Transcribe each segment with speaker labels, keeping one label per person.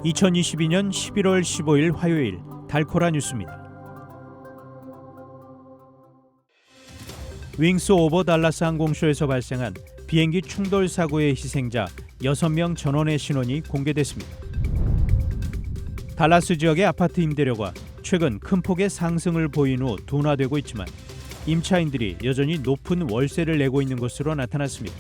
Speaker 1: 2022년 11월 15일 화요일 달코라 뉴스입니다. 윙스 오버 달라스 항공쇼에서 발생한 비행기 충돌 사고의 희생자 6명 전원의 신원이 공개됐습니다. 달라스 지역의 아파트 임대료가 최근 큰 폭의 상승을 보인 후 둔화되고 있지만 임차인들이 여전히 높은 월세를 내고 있는 것으로 나타났습니다.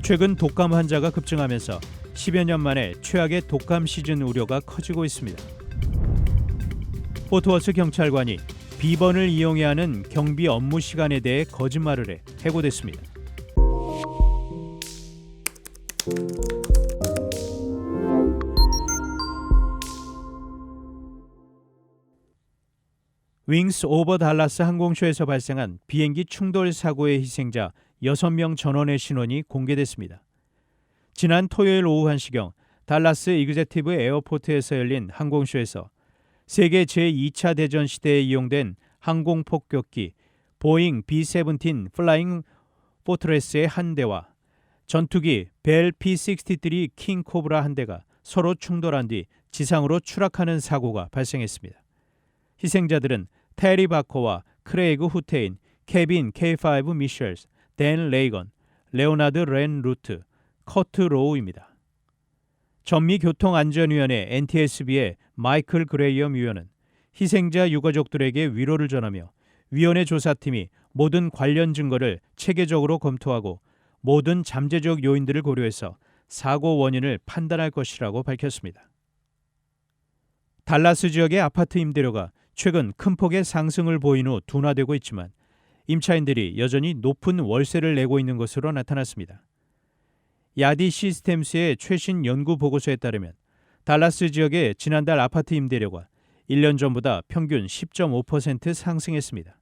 Speaker 1: 최근 독감 환자가 급증하면서 10여 년 만에 최악의 독감 시즌 우려가 커지고 있습니다. 포트워스 경찰관이 비번을 이용해야 하는 경비 업무 시간에 대해 거짓말을 해 해고됐습니다. 윙스 오버 달라스 항공쇼에서 발생한 비행기 충돌 사고의 희생자 6명 전원의 신원이 공개됐습니다. 지난 토요일 오후 1시경 달라스 이그제티브 에어포트에서 열린 항공쇼에서 세계 제2차 대전 시대에 이용된 항공 폭격기 보잉 B-17 플라잉 포트레스의 한 대와 전투기 벨 P-63 킹 코브라 한 대가 서로 충돌한 뒤 지상으로 추락하는 사고가 발생했습니다. 희생자들은 테리 바커와 크레이그 후테인, 케빈 K5 미셸스, 댄 레이건, 레오나드 렌 루트, 커트 로우입니다. 전미교통안전위원회 NTSB의 마이클 그레이엄 위원은 희생자 유가족들에게 위로를 전하며 위원회 조사팀이 모든 관련 증거를 체계적으로 검토하고 모든 잠재적 요인들을 고려해서 사고 원인을 판단할 것이라고 밝혔습니다. 달라스 지역의 아파트 임대료가 최근 큰 폭의 상승을 보인 후 둔화되고 있지만 임차인들이 여전히 높은 월세를 내고 있는 것으로 나타났습니다. 야디 시스템스의 최신 연구 보고서에 따르면 달라스 지역의 지난달 아파트 임대료가 1년 전보다 평균 10.5% 상승했습니다.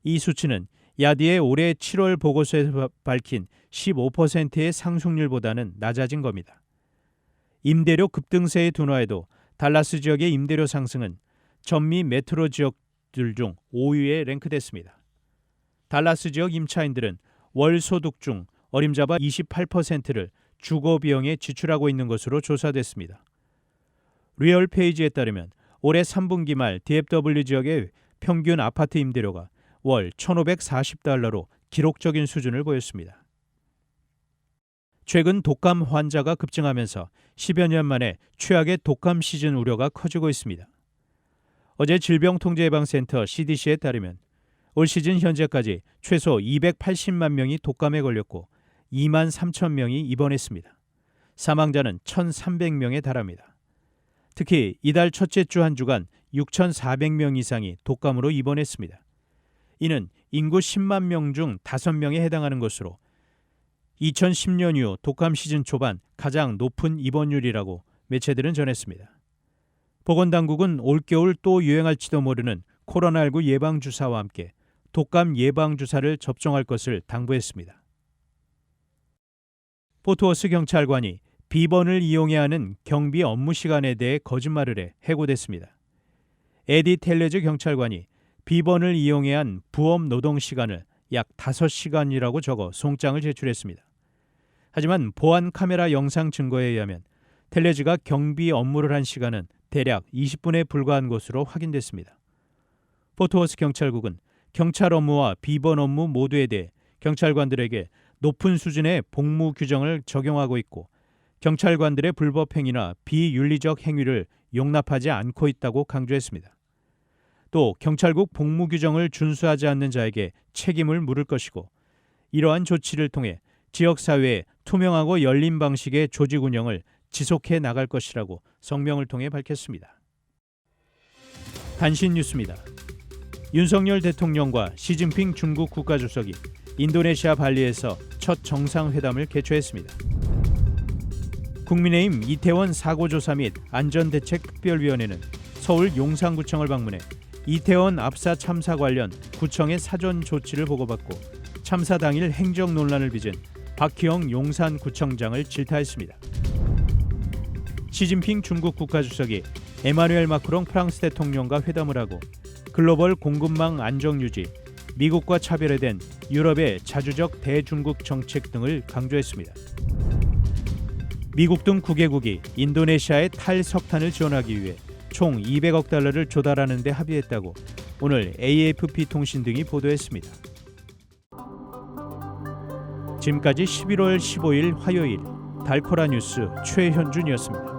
Speaker 1: 이 수치는 야디의 올해 7월 보고서에서 밝힌 15%의 상승률보다는 낮아진 겁니다. 임대료 급등세의 둔화에도 달라스 지역의 임대료 상승은 전미 메트로 지역들 중 5위에 랭크됐습니다. 달라스 지역 임차인들은 월 소득 중 어림잡아 28%를 주거 비용에 지출하고 있는 것으로 조사됐습니다. 리얼 페이지에 따르면 올해 3분기 말 DFW 지역의 평균 아파트 임대료가 월 1,540달러로 기록적인 수준을 보였습니다. 최근 독감 환자가 급증하면서 10여 년 만에 최악의 독감 시즌 우려가 커지고 있습니다. 어제 질병통제예방센터 CDC에 따르면 올 시즌 현재까지 최소 280만 명이 독감에 걸렸고 2만 3천 명이 입원했습니다. 사망자는 1,300명에 달합니다. 특히 이달 첫째 주 한 주간 6,400명 이상이 독감으로 입원했습니다. 이는 인구 10만 명 중 5명에 해당하는 것으로 2010년 이후 독감 시즌 초반 가장 높은 입원율이라고 매체들은 전했습니다. 보건당국은 올겨울 또 유행할지도 모르는 코로나19 예방주사와 함께 독감 예방주사를 접종할 것을 당부했습니다. 포트워스 경찰관이 비번을 이용해야 하는 경비 업무 시간에 대해 거짓말을 해 해고됐습니다. 에디 텔레즈 경찰관이 비번을 이용해야 한 부업 노동 시간을 약 5시간이라고 적어 송장을 제출했습니다. 하지만 보안 카메라 영상 증거에 의하면 텔레즈가 경비 업무를 한 시간은 대략 20분에 불과한 것으로 확인됐습니다. 포트워스 경찰국은 경찰 업무와 비번 업무 모두에 대해 경찰관들에게 높은 수준의 복무 규정을 적용하고 있고 경찰관들의 불법 행위나 비윤리적 행위를 용납하지 않고 있다고 강조했습니다. 또 경찰국 복무 규정을 준수하지 않는 자에게 책임을 물을 것이고 이러한 조치를 통해 지역사회의 투명하고 열린 방식의 조직 운영을 지속해 나갈 것이라고 성명을 통해 밝혔습니다. 단신 뉴스입니다. 윤석열 대통령과 시진핑 중국 국가주석이 인도네시아 발리에서 첫 정상회담을 개최했습니다. 국민의힘 이태원 사고조사 및 안전대책특별위원회는 서울 용산구청을 방문해 이태원 압사 참사 관련 구청의 사전 조치를 보고받고 참사 당일 행정 논란을 빚은 박희영 용산구청장을 질타했습니다. 시진핑 중국 국가주석이 에마누엘 마크롱 프랑스 대통령과 회담을 하고 글로벌 공급망 안정 유지, 미국과 차별화된 유럽의 자주적 대중국 정책 등을 강조했습니다. 미국 등 9개국이 인도네시아의 탈석탄을 지원하기 위해 총 200억 달러를 조달하는 데 합의했다고 오늘 AFP 통신 등이 보도했습니다. 지금까지 11월 15일 화요일 달코라 뉴스 최현준이었습니다.